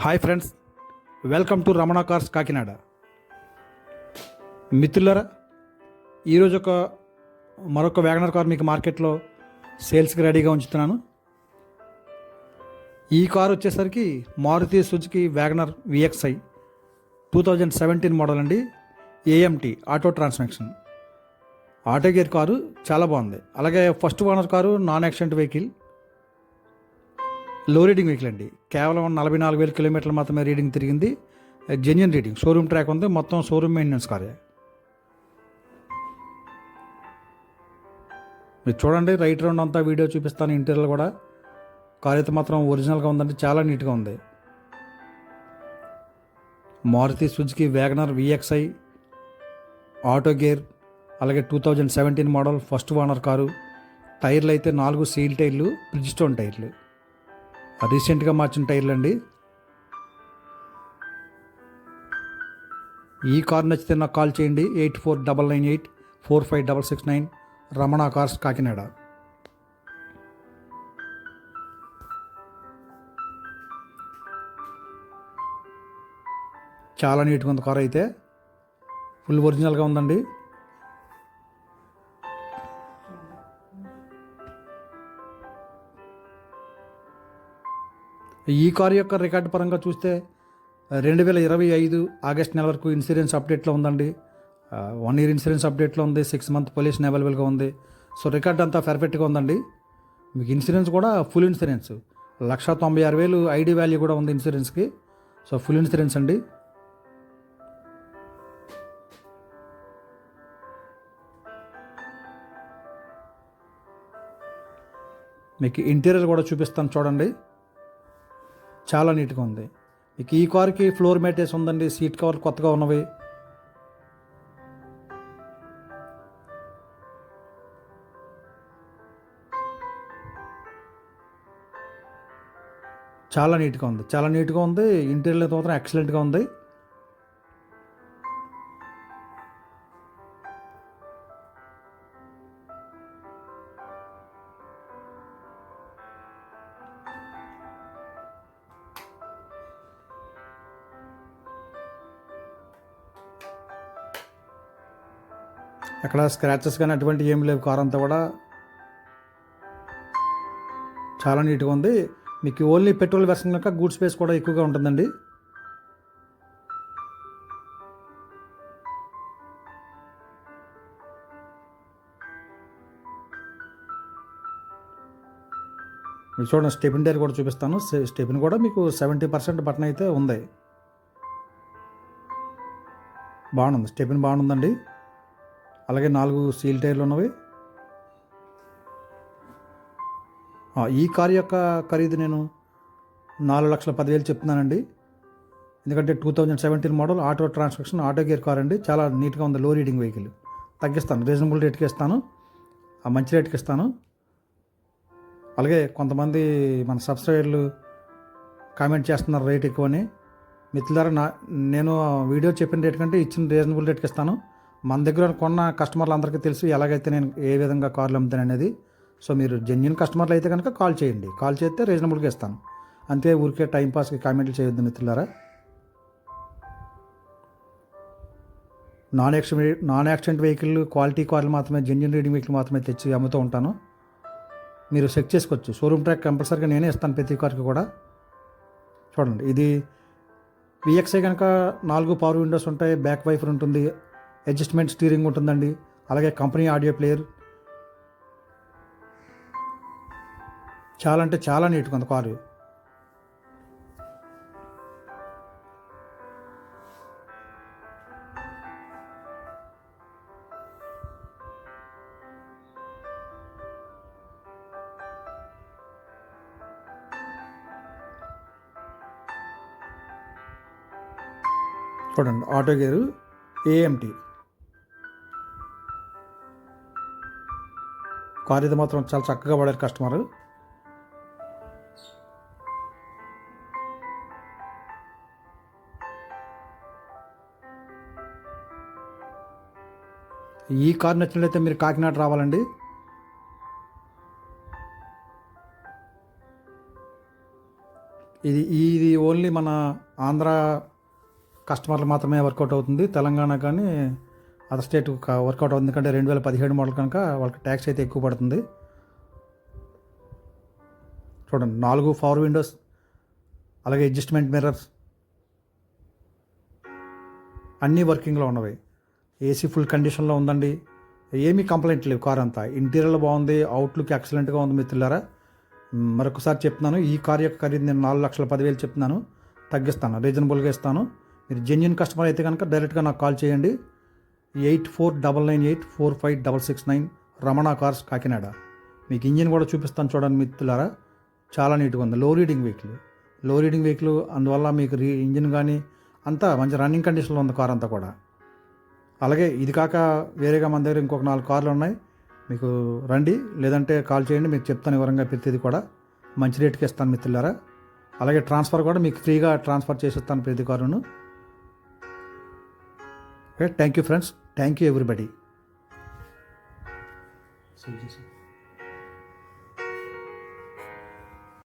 Hi friends, welcome to Ramana cars Kakinada. మిత్రులారా, ఈరోజు మరొక వ్యాగనర్ కార్ మీకు మార్కెట్లో సేల్స్కి రెడీగా ఉంచుతున్నాను. ఈ కార్ వచ్చేసరికి Maruti Suzuki WagonR VXi 2017 model అండి. AMT auto transmission auto gear car చాలా బాగుంది. అలాగే first owner car non accident vehicle, low reading vehicle అండి. కేవలం 44,000 కిలోమీటర్లు మాత్రమే రీడింగ్ తిరిగింది. జెన్యున్ రీడింగ్, షోరూమ్ ట్రాక్ ఉంది. మొత్తం షోరూమ్ మెయింటెనెన్స్ కారే. మీరు చూడండి, రైట్ రౌండ్ అంతా వీడియో చూపిస్తాను. ఇంటీరియర్ కూడా కార్ అయితే మాత్రం ఒరిజినల్గా ఉందండి, చాలా నీట్గా ఉంది. Maruti Suzuki WagonR VXI auto gear, అలాగే 2017 మోడల్, ఫస్ట్ ఓనర్ కారు. టైర్లు అయితే 4 సీల్ టైర్లు, బ్రిడ్జ్స్టోన్ టైర్లు, రీసెంట్గా మార్చిన టైర్లు అండి. ఈ కార్ నచ్చితే నాకు కాల్ చేయండి. 8499845669, రమణ కార్స్ కాకినాడ. చాలా నీట్గా ఉంది కార్ అయితే, ఫుల్ ఒరిజినల్గా ఉందండి. ఈ కారు యొక్క రికార్డు పరంగా చూస్తే 2025 ఆగస్ట్ నెల వరకు ఇన్సూరెన్స్ అప్డేట్లో ఉందండి. 1 ఇయర్ ఇన్సూరెన్స్ అప్డేట్లో ఉంది. 6 మంత్ పొల్యూషన్ అవైలబుల్గా ఉంది. సో రికార్డ్ అంతా పర్ఫెక్ట్గా ఉందండి. మీకు ఇన్సూరెన్స్ కూడా ఫుల్ ఇన్సూరెన్స్, 196,000 ఐడి వాల్యూ కూడా ఉంది ఇన్సూరెన్స్కి. సో ఫుల్ ఇన్సూరెన్స్ అండి. మీకు ఇంటీరియర్ కూడా చూపిస్తాను చూడండి, చాలా నీట్గా ఉంది. మీకు ఈ కార్కి ఫ్లోర్ మ్యాట్ వేసి ఉందండి. సీట్ కవర్ కొత్తగా ఉన్నవి. చాలా నీట్గా ఉంది, చాలా నీట్గా ఉంది. ఇంటీరియర్ అయితే మాత్రం ఎక్సలెంట్గా ఉంది. ఎక్కడ స్క్రాచెస్ కానీ అటువంటి ఏం లేవు. కార్ అంతా కూడా చాలా నీట్గా ఉంది. మీకు ఓన్లీ పెట్రోల్ వెర్షన్ కనుక గూడ్ స్పేస్ కూడా ఎక్కువగా ఉంటుందండి. మీకు చూడండి, స్టెపిన్ టైర్ కూడా చూపిస్తాను. స్టెపిన్ కూడా మీకు 70% బటన్ అయితే ఉంది. బాగుంది, స్టెపిన్ బాగుందండి. అలాగే 4 సీల్ టైర్లు ఉన్నవి. ఈ కార్ యొక్క ఖరీదు నేను 4,10,000 చెప్తున్నానండి. ఎందుకంటే 2017 model auto transmission auto gear car అండి. చాలా నీట్గా ఉంది, లో రీడింగ్ వెహికల్. తగ్గిస్తాను, రీజనబుల్ రేట్కి ఇస్తాను, మంచి రేట్కి ఇస్తాను. అలాగే కొంతమంది మన సబ్స్క్రైబర్లు కామెంట్ చేస్తున్నారు రేట్ ఎక్కువని. మిత్రులారా, నేను వీడియో చెప్పిన రేట్ కంటే ఇచ్చిన రీజనబుల్ రేట్కి ఇస్తాను. మన దగ్గర కొన్న కస్టమర్లు అందరికీ తెలుసు ఎలాగైతే నేను ఏ విధంగా కార్లు అమ్ముతాను అనేది. సో మీరు జెన్యున్ కస్టమర్లు అయితే కనుక కాల్ చేయండి. కాల్ చేస్తే రీజనబుల్గా ఇస్తాను. అంతే, ఊరికే టైంపాస్కి కామెంట్లు చేయొద్దు మిత్రులారా. నాన్ యాక్సిడెంట్ వెహికల్, క్వాలిటీ కార్లు మాత్రమే, జెన్యున్ రీడింగ్ వెహికల్ మాత్రమే తెచ్చి అమ్ముతూ ఉంటాను. మీరు చెక్ చేసుకోవచ్చు. షోరూమ్ ట్రాక్ కంపల్సరీగా నేనే ఇస్తాను ప్రతి కార్కి కూడా. చూడండి, ఇది విఎక్స్ఐ కనుక 4 పవర్ విండోస్ ఉంటాయి, బ్యాక్ వైఫర్ ఉంటుంది, అడ్జస్ట్మెంట్ స్టీరింగ్ ఉంటుందండి. అలాగే కంపెనీ ఆడియో ప్లేయర్. చాలా అంటే చాలా నీట్గా ఉంది కారు. చూడండి, ఆటో గేరు ఏఎంటీ కార్ ఇది మాత్రం చాలా చక్కగా పడారు కస్టమర్. ఈ కార్ నచ్చినట్లయితే మీరు కాకినాడ రావాలండి. ఇది ఓన్లీ మన ఆంధ్ర కస్టమర్లు మాత్రమే వర్కౌట్ అవుతుంది. తెలంగాణ కానీ అదర్ స్టేట్ వర్కౌట్ అవుతుంది. ఎందుకంటే 2017 మోడల్ కనుక వాళ్ళకి ట్యాక్స్ అయితే ఎక్కువ పడుతుంది. చూడండి 4 పవర్ విండోస్, అలాగే అడ్జస్ట్మెంట్ మిర్రర్స్ అన్నీ వర్కింగ్లో ఉన్నవి. ఏసీ ఫుల్ కండిషన్లో ఉందండి. ఏమీ కంప్లైంట్ లేవు. కార్ అంతా ఇంటీరియర్లో బాగుంది, అవుట్లుక్ ఎక్సలెంట్గా ఉంది మిత్రులారా. మరొకసారి చెప్తున్నాను, ఈ కార్ యొక్క ఖరీదు నేను 4,10,000 చెప్తున్నాను. తగ్గిస్తాను, రీజనబుల్గా ఇస్తాను. మీరు జెన్యున్ కస్టమర్ అయితే కనుక డైరెక్ట్గా నాకు కాల్ చేయండి. 8499845669 రమణ కార్స్ కాకినాడ. మీకు ఇంజిన్ కూడా చూపిస్తాను చూడండి మిత్రులారా. చాలా నీట్గా ఉంది. లో రీడింగ్ వెహికల్ అందువల్ల మీకు ఇంజిన్ కానీ అంతా మంచి రన్నింగ్ కండిషన్లో ఉంది కార్ అంతా కూడా. అలాగే ఇది కాక వేరేగా మన దగ్గర ఇంకొక 4 కార్లు ఉన్నాయి. మీకు రండి, లేదంటే కాల్ చేయండి, మీకు చెప్తాను వివరంగా ప్రతిదీ కూడా. మంచి రేటుకి ఇస్తాను మిత్రులారా. అలాగే ట్రాన్స్ఫర్ కూడా మీకు ఫ్రీగా ట్రాన్స్ఫర్ చేసిస్తాను ప్రతి కారును. Okay, thank you friends, thank you everybody.